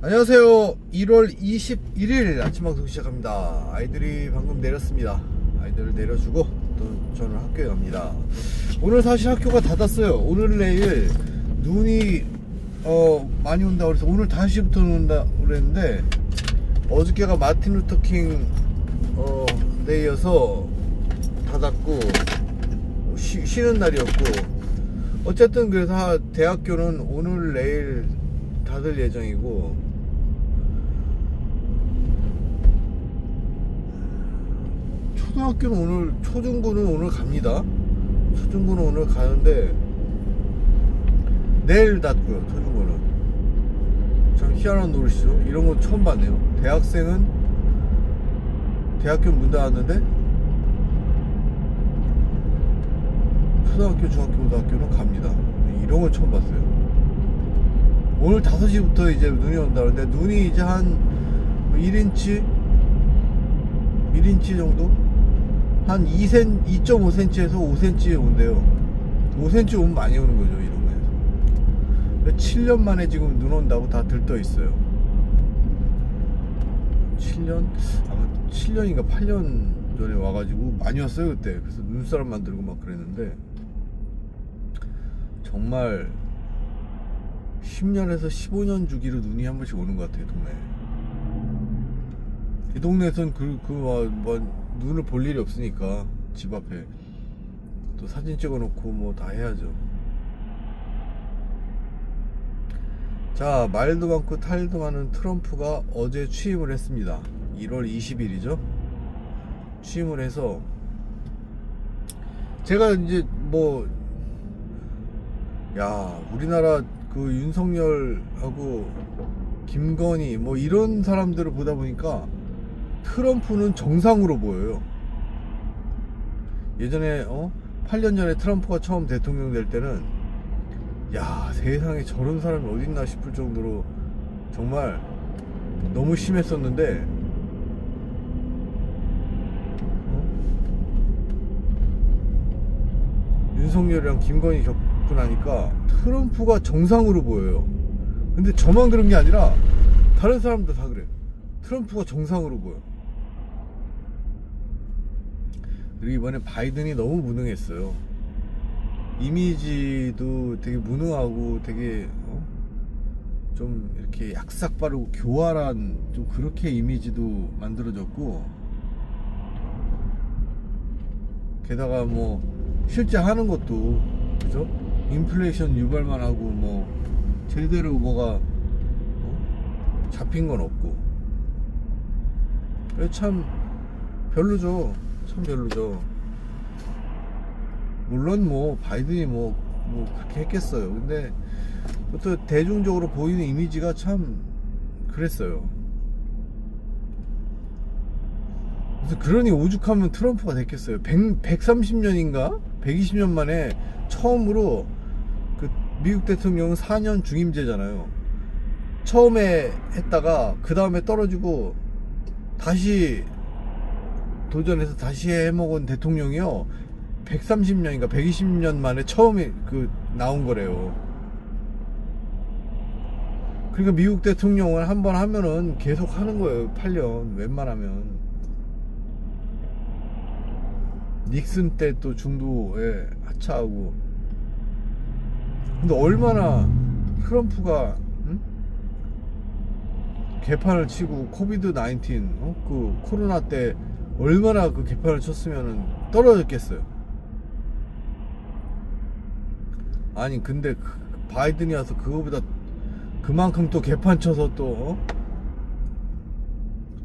안녕하세요. 1월 21일 아침 방송 시작합니다. 아이들이 방금 내렸습니다. 아이들을 내려주고 또 저는 학교에 갑니다. 오늘 사실 학교가 닫았어요. 오늘 내일 눈이 많이 온다 그래서 오늘 5시부터 온다 그랬는데 어저께가 마틴 루터 킹 데이여서 닫았고 쉬는 날이었고 어쨌든 그래서 대학교는 오늘 내일 닫을 예정이고 초등학교는 오늘 초중고는 오늘 갑니다. 초중고는 오늘 가는데 내일 닫고요. 초중고는 참 희한한 노릇이죠. 이런 건 처음 봤네요. 대학생은 대학교 문 닫았는데 초등학교, 중학교, 고등학교는 갑니다. 이런 건 처음 봤어요. 오늘 5시부터 이제 눈이 온다 그러는데 눈이 이제 한 1인치 정도? 한 2.5cm에서 5cm 온대요. 5cm 오면 많이 오는 거죠, 이 동네에서. 7년 만에 지금 눈 온다고 다 들떠 있어요. 7년? 아마 7년인가 8년 전에 와가지고 많이 왔어요, 그때. 그래서 눈사람 만들고 막 그랬는데 정말 10년에서 15년 주기로 눈이 한 번씩 오는 것 같아요, 동네에. 이 동네에선 눈을 볼 일이 없으니까 집 앞에 또 사진 찍어놓고 뭐 다 해야죠. 자, 말도 많고 탈도 많은 트럼프가 어제 취임을 했습니다. 1월 20일이죠. 취임을 해서 제가 이제 우리나라 그 윤석열하고 김건희 뭐 이런 사람들을 보다 보니까 트럼프는 정상으로 보여요. 예전에 8년 전에 트럼프가 처음 대통령 될 때는 야, 세상에 저런 사람이 어딨나 싶을 정도로 정말 너무 심했었는데 윤석열이랑 김건희 겪고 나니까 트럼프가 정상으로 보여요. 근데 저만 그런 게 아니라 다른 사람도 다 그래요. 트럼프가 정상으로 보여. 그리고 이번에 바이든이 너무 무능했어요. 이미지도 되게 무능하고 되게 좀 이렇게 약삭 빠르고 교활한 좀 그렇게 이미지도 만들어졌고, 게다가 뭐 실제 하는 것도 그죠? 인플레이션 유발만 하고 뭐 제대로 뭐가 잡힌 건 없고 참 별로죠. 참 별로죠. 물론 뭐 바이든이 뭐 그렇게 했겠어요. 근데 또 대중적으로 보이는 이미지가 참 그랬어요. 그래서 그러니 오죽하면 트럼프가 됐겠어요. 130년인가 120년 만에 처음으로 그 미국 대통령은 4년 중임제잖아요. 처음에 했다가 그 다음에 떨어지고 다시 도전해서 다시 해먹은 대통령이요 130년인가 120년 만에 처음에 나온 거래요. 그러니까 미국 대통령을 한번 하면은 계속 하는 거예요. 8년 웬만하면. 닉슨 때 또 중도에 하차하고. 근데 얼마나 트럼프가 개판을 치고 코비드 19 그 코로나 때 얼마나 그 개판을 쳤으면은 떨어졌겠어요. 아니 근데 바이든이 와서 그거보다 그만큼 또 개판 쳐서 또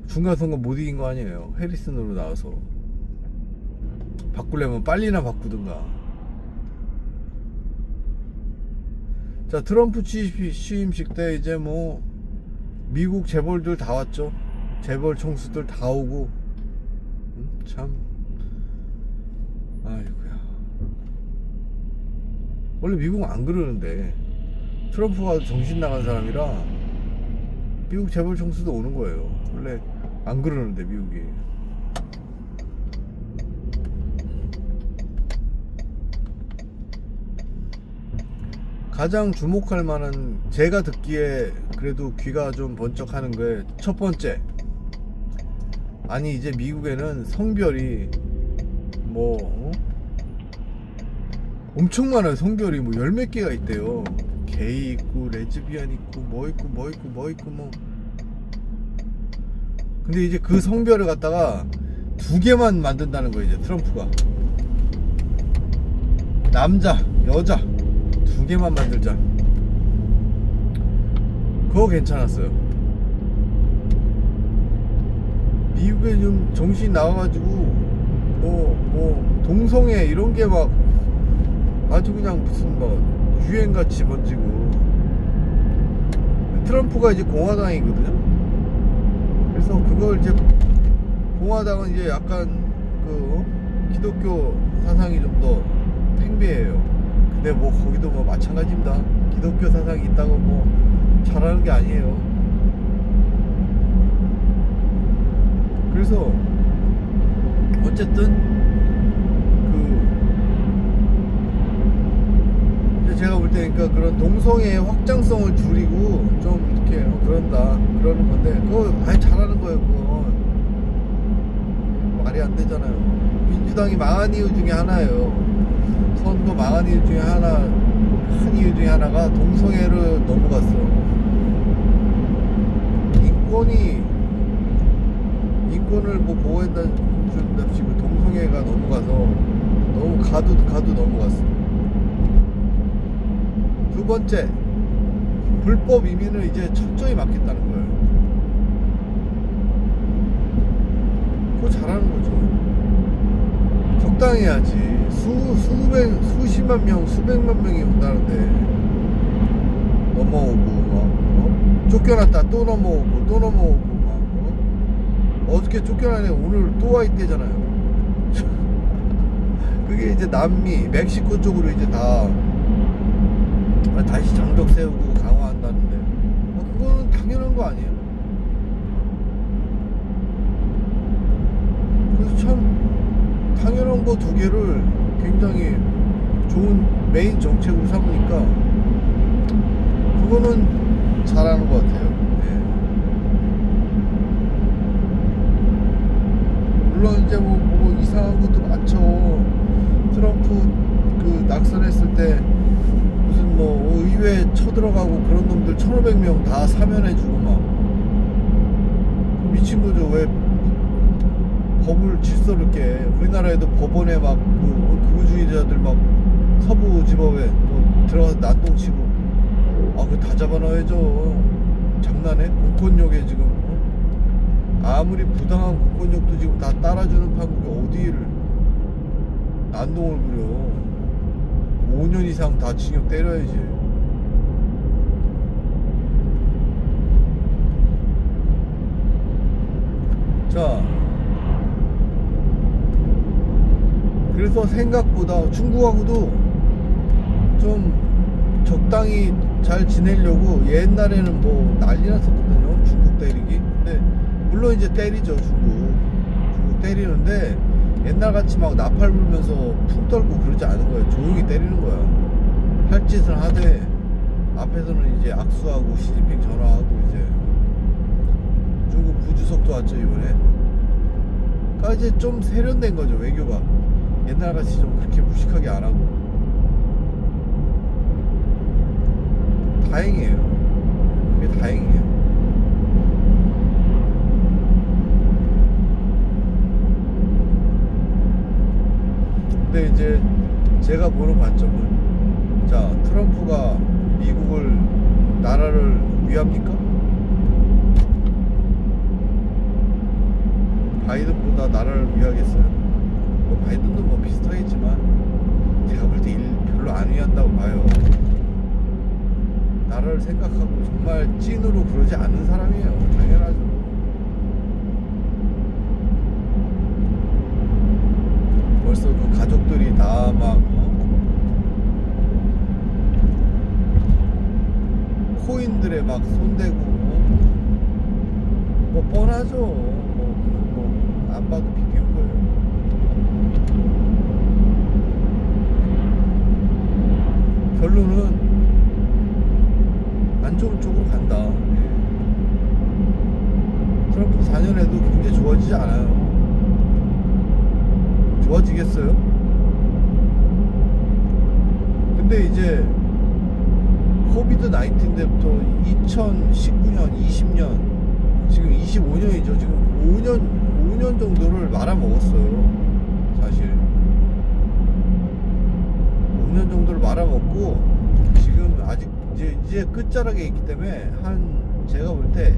중간선거 못 이긴 거 아니에요. 해리슨으로 나와서 바꾸려면 빨리나 바꾸든가. 자, 트럼프 취임식 때 이제 뭐 미국 재벌들 다 왔죠. 재벌 총수들 다 오고 참 아이고야. 원래 미국은 안 그러는데 트럼프가 정신 나간 사람이라 미국 재벌 총수도 오는 거예요. 원래 안 그러는데 미국이. 가장 주목할 만한, 제가 듣기에 그래도 귀가 좀 번쩍하는 거에 첫 번째, 아니 이제 미국에는 성별이 뭐 엄청 많아요. 성별이 뭐 열 몇 개가 있대요. 게이 있고 레즈비언 있고 뭐 있고 뭐 있고 뭐 있고 뭐. 근데 이제 그 성별을 갖다가 두 개만 만든다는 거예요. 이제 트럼프가 남자 여자 두 개만 만들자. 그거 괜찮았어요. 미국에 좀 정신 나와가지고 뭐 동성애 이런 게 막 아주 그냥 무슨 뭐 유행같이 번지고. 트럼프가 이제 공화당이거든요. 그래서 그걸 이제 공화당은 이제 약간 그 기독교 사상이 좀 더 팽배해요. 근데 뭐 거기도 뭐 마찬가지입니다. 기독교 사상이 있다고 뭐 잘하는 게 아니에요. 그래서 어쨌든 제가 볼 때 그러니까 그런 동성애의 확장성을 줄이고 좀 이렇게 그런다 그러는 건데 그거 아예 잘하는 거예요. 그건 말이 안 되잖아요. 민주당이 망한 이유 중에 하나예요. 선거 망한 이유 중에 한 이유 중에 하나가 동성애를 넘어갔어. 인권을 뭐 보호한다시고 동성애가 넘어가서 너무 가도 넘어갔어. 두 번째, 불법 이민을 이제 철저히 막겠다는 거예요. 그거 잘하는 거죠. 적당히 해야지. 수십만 명, 수백만 명이 온다는데 넘어오고 막 쫓겨났다 또 넘어오고 막 어저께 쫓겨나네 오늘 또 와 있대잖아요. 그게 이제 남미, 멕시코 쪽으로 이제 다시 장벽 세우고 강화한다는데 그거는 당연한 거 아니에요? 그래서 참 당연한 거 두 개를 굉장히 좋은 메인 정책으로 삼으니까 그거는 잘하는 것 같아요. 네. 물론 이제 뭐 이상한 것도 많죠. 트럼프 그 낙선했을 때 무슨 뭐 의회에 쳐들어가고 그런 놈들 1500명 다 사면해주고 막 미친 거죠. 왜 법을 질서를 깨. 우리나라에도 법원에 막 극우주의자들 막 서부지법에 뭐 들어가서 난동치고 그거 다 잡아넣어야죠. 장난해? 공권력에 지금 아무리 부당한 공권력도 지금 다 따라주는 판국에 어디를 난동을 부려. 5년 이상 다 징역 때려야지. 자, 그래서 생각보다 중국하고도 좀 적당히 잘 지내려고 옛날에는 뭐 난리 났었거든요. 중국 때리기. 근데 물론 이제 때리죠. 중국 때리는데 옛날같이 막 나팔 불면서 풍 떨고 그러지 않은 거예요. 조용히 때리는 거야. 할 짓을 하되 앞에서는 이제 악수하고 시진핑 전화하고 이제 중국 부주석도 왔죠 이번에. 그러니까 이제 좀 세련된 거죠 외교가. 옛날같이 좀 그렇게 무식하게 안 하고. 다행이에요. 그게 다행이에요. 근데 이제 제가 보는 관점은 자, 트럼프가 미국을 나라를 위합니까? 바이든보다 나라를 위하겠어요? 뭐 바이든도 뭐 비슷하겠지만 제가 볼 때 일 별로 안 위한다고 봐요. 나라를 생각하고 정말 찐으로 그러지 않는 사람이에요. 당연하죠. 벌써 그 가족들이 다 막 코인들에 막 손대고 뭐 뻔하죠. 뭐 안 봐도 비디오인 거예요. 결론은 안 좋은 쪽으로 간다. 트럼프 4년에도 경제 좋아지지 않아요. 좋아지겠어요? 근데 이제 코비드 19 때부터 2019년, 20년, 지금 25년이죠. 지금 5년 정도를 말아먹었어요. 사실 5년 정도를 말아먹고 지금 아직 이제 끝자락에 있기 때문에 제가 볼 때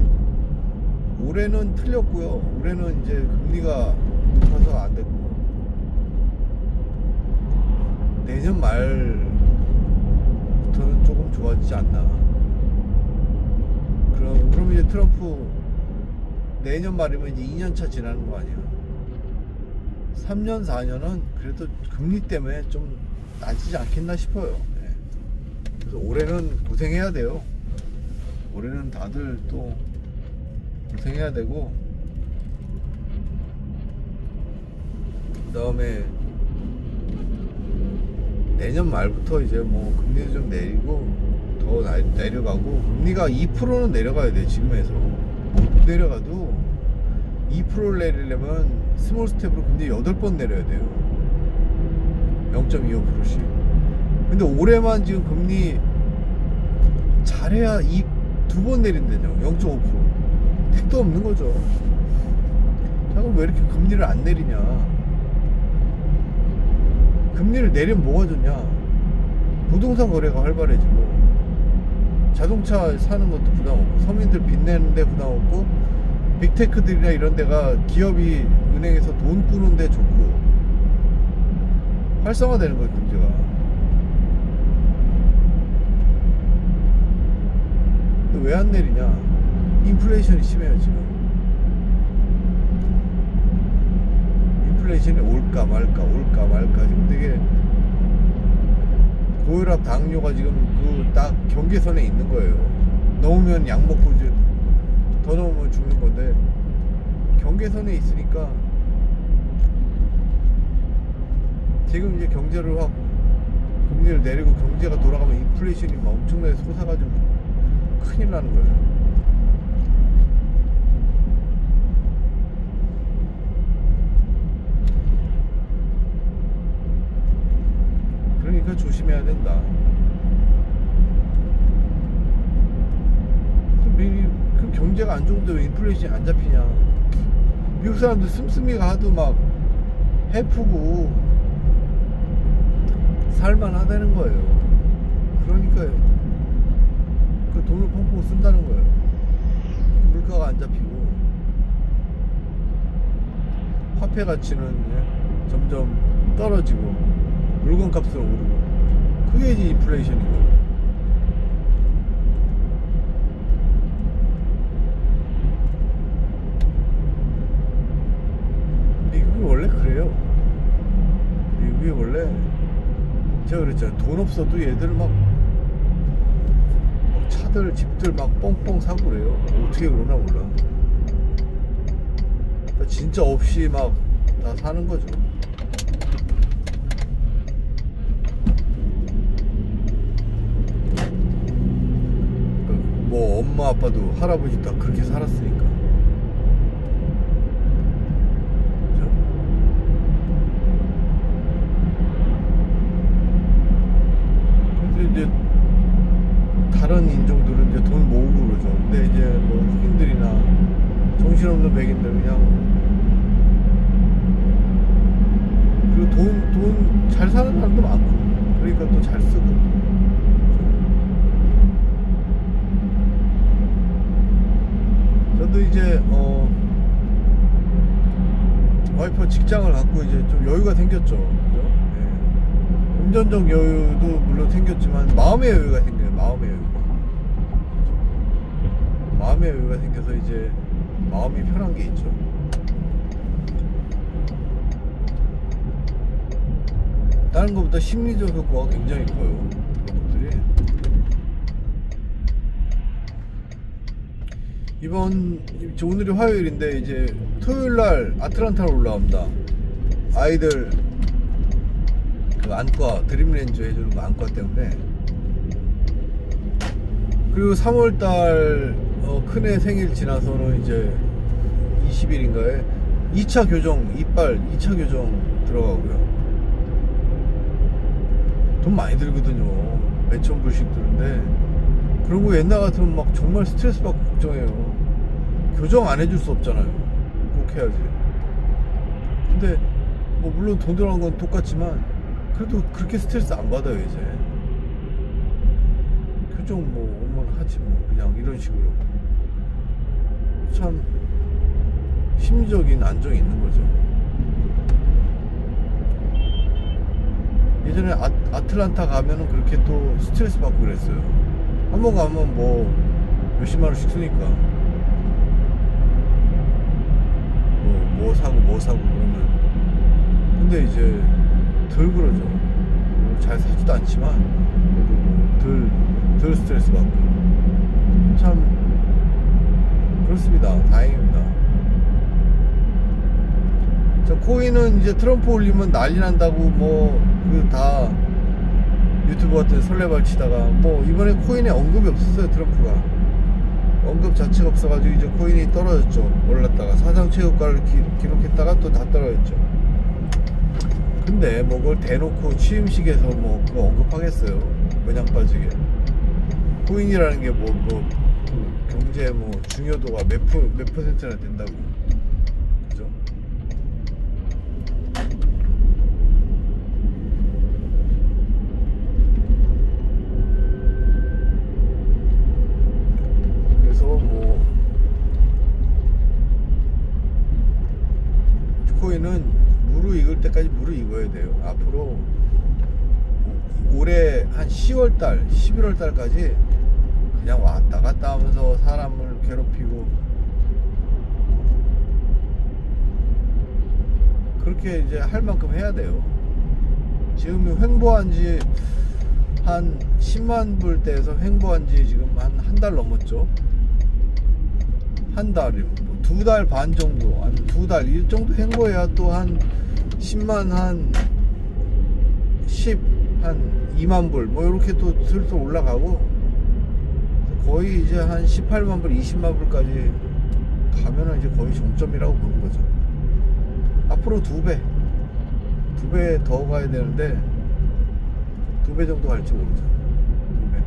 올해는 틀렸고요. 올해는 이제 금리가 높아서 안 됐고 내년 말부터는 조금 좋아지지 않나. 그럼 이제 트럼프 내년 말이면 이제 2년차 지나는 거 아니야. 3년 4년은 그래도 금리 때문에 좀 낮지 않겠나 싶어요. 그래서 올해는 고생해야 돼요. 올해는 다들 또 고생해야 되고, 그 다음에 내년 말부터 이제 뭐 금리도 좀 내리고 더 내려가고, 금리가 2%는 내려가야 돼. 지금에서 못 내려가도 2%를 내리려면 스몰 스텝으로 금리 8번 내려야 돼요. 0.25%씩. 근데 올해만 지금 금리 잘해야 2번 내린대죠. 0.5%. 택도 없는 거죠. 자, 그럼 왜 이렇게 금리를 안 내리냐? 금리를 내리면 뭐가 좋냐? 부동산 거래가 활발해지고, 자동차 사는 것도 부담 없고, 서민들 빚내는데 부담 없고, 빅테크들이나 이런 데가 기업이 은행에서 돈 꾸는데 좋고, 활성화되는 거예요, 경제가. 왜 안 내리냐? 인플레이션이 심해요, 지금. 인플레이션이 올까 말까 지금 되게 고혈압, 당뇨가 지금 그 딱 경계선에 있는 거예요. 넘으면 약 먹고 이제 더 넘으면 죽는 건데, 경계선에 있으니까 지금 이제 경제를 확 금리를 내리고 경제가 돌아가면 인플레이션이 막 엄청나게 솟아가지고 큰일 나는 거예요. 그러니까 조심해야 된다. 그럼 경제가 안 좋은데 왜 인플레이션이 안 잡히냐? 미국 사람들 씀씀이가 하도 막 해프고 살만하다는 거예요. 그러니까요. 그 돈을 펑펑 쓴다는 거예요. 물가가 안 잡히고 화폐 가치는 점점 떨어지고 물건 값은 오르고, 그게 이제 인플레이션이고. 미국이 원래 그래요. 미국이 원래, 제가 그랬잖아요. 돈 없어도 얘들 막 차들, 집들 막 뻥뻥 사고 그래요. 어떻게 그러나 몰라. 진짜 없이 막 다 사는 거죠. 뭐 엄마 아빠도 할아버지 다 그렇게 살았으니까. 그죠? 근데 이제 다른 인종들은 이제 돈 모으고 그러죠. 근데 이제 뭐 흑인들이나 정신없는 백인들 그냥, 그리고 돈 잘 사는 사람도 많고, 그러니까 또 잘 쓰고. 저도 이제 와이프 직장을 갖고 이제 좀 여유가 생겼죠. 그죠? 예. 금전적 여유도 물론 생겼지만 마음의 여유가 생겨요. 마음의 여유가 생겨서 이제 마음이 편한 게 있죠. 다른 것보다 심리적 효과가 굉장히 커요. 그런 것들이. 오늘이 화요일인데 이제 토요일날 아틀란타로 올라옵니다. 아이들 그 안과 드림랜저 해주는 거 안과 때문에 그리고 3월달 큰애 생일 지나서는 이제 20일인가에 2차 교정, 이빨 2차 교정 들어가고요. 돈 많이 들거든요. 몇천 불씩 드는데, 그런 거 옛날 같으면 막 정말 스트레스 받고 걱정해요. 교정 안 해줄 수 없잖아요. 꼭 해야지. 근데 뭐 물론 돈 들어간 건 똑같지만 그래도 그렇게 스트레스 안 받아요. 이제 교정 뭐 엄마는 하지 뭐 그냥 이런 식으로. 참 심리적인 안정이 있는 거죠. 예전에 아틀란타 가면은 그렇게 또 스트레스 받고 그랬어요. 한 번 가면 뭐 몇십만 원씩 쓰니까 뭐 사고 그러면. 근데 이제 덜 그러죠. 잘 사지도 않지만 그래도 뭐 덜 스트레스 받고. 참 그렇습니다. 다행입니다. 자, 코인은 이제 트럼프 올리면 난리 난다고 뭐 그 다 유튜브 같은 설레발 치다가 뭐 이번에 코인에 언급이 없었어요. 트럼프가 언급 자체가 없어가지고 이제 코인이 떨어졌죠. 올랐다가 사상 최고가를 기록했다가 또 다 떨어졌죠. 근데 뭐 그걸 대놓고 취임식에서 뭐 그거 언급하겠어요. 마냥 빠지게. 코인이라는 게 뭐 그 경제 뭐 중요도가 몇 퍼센트나 된다고. 그죠? 그래서 뭐 코인은 무르익을 때까지 무르익어야 돼요. 앞으로 올해 한 10월달 11월달까지 그냥 왔다 갔다 하면서 사람을 괴롭히고 그렇게 이제 할 만큼 해야 돼요. 지금 횡보한 지 한 10만 불대에서 횡보한 지 지금 한 달 넘었죠. 한 달이 뭐 2달 반 정도, 한 2달 이 정도 횡보해야 또 한 10만 한 2만 불 뭐 이렇게 또 슬슬 올라가고 거의 이제 한 18만 불 20만 불까지 가면은 이제 거의 종점이라고 보는 거죠. 앞으로 2배 더 가야 되는데 2배 정도 갈지 모르죠. 2배.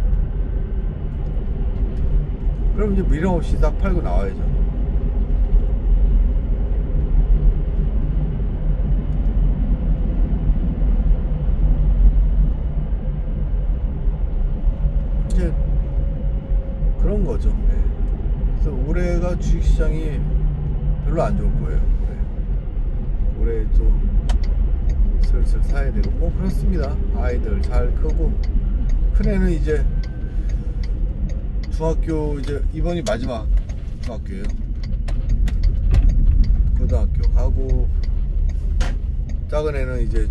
그럼 이제 미련 없이 싹 팔고 나와야죠. 이제 그런 거죠. 네. 그래서 올해가 주식시장이 별로 안 좋을 거예요. 네. 올해 좀 슬슬 사야 되고 뭐 그렇습니다. 아이들 잘 크고 큰애는 이제 중학교 이제 이번이 마지막 중학교예요. 고등학교 가고 작은 애는 이제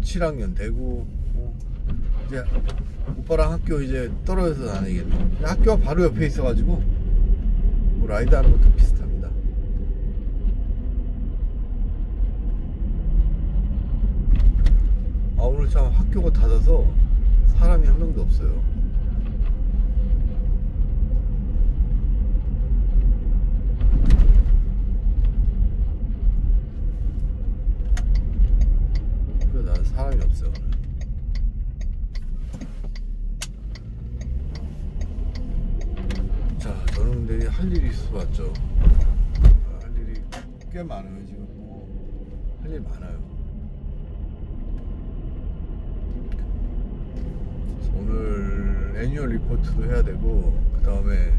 7학년 되고 이제 오빠랑 학교 이제 떨어져서 다니겠네. 학교가 바로 옆에 있어가지고 뭐 라이드 하는 것도 비슷합니다. 아, 오늘 참 학교가 닫아서 사람이 한 명도 없어요. 그래, 난 사람이 없어요. 자, 저는 근데 할 일이 있어서 왔죠. 할 일이 꽤 많아요. 지금 뭐 할 일 많아요. 오늘 애니얼 리포트도 해야 되고 그 다음에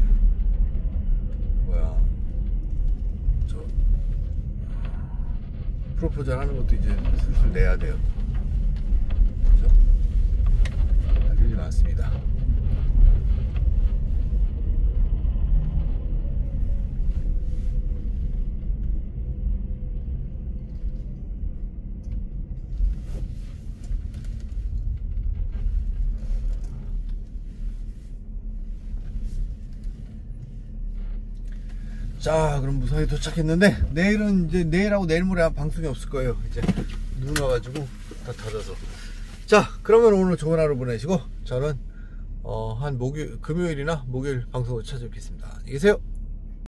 저 프로포절 하는 것도 이제 슬슬 내야 돼요. 그죠? 할 일이 많습니다. 자, 그럼 무사히 도착했는데 내일은 이제 내일하고 내일 모레 방송이 없을 거예요. 이제 눈 와가지고 다 닫아서. 자, 그러면 오늘 좋은 하루 보내시고 저는 한 금요일이나 목요일 방송으로 찾아뵙겠습니다. 안녕히 계세요.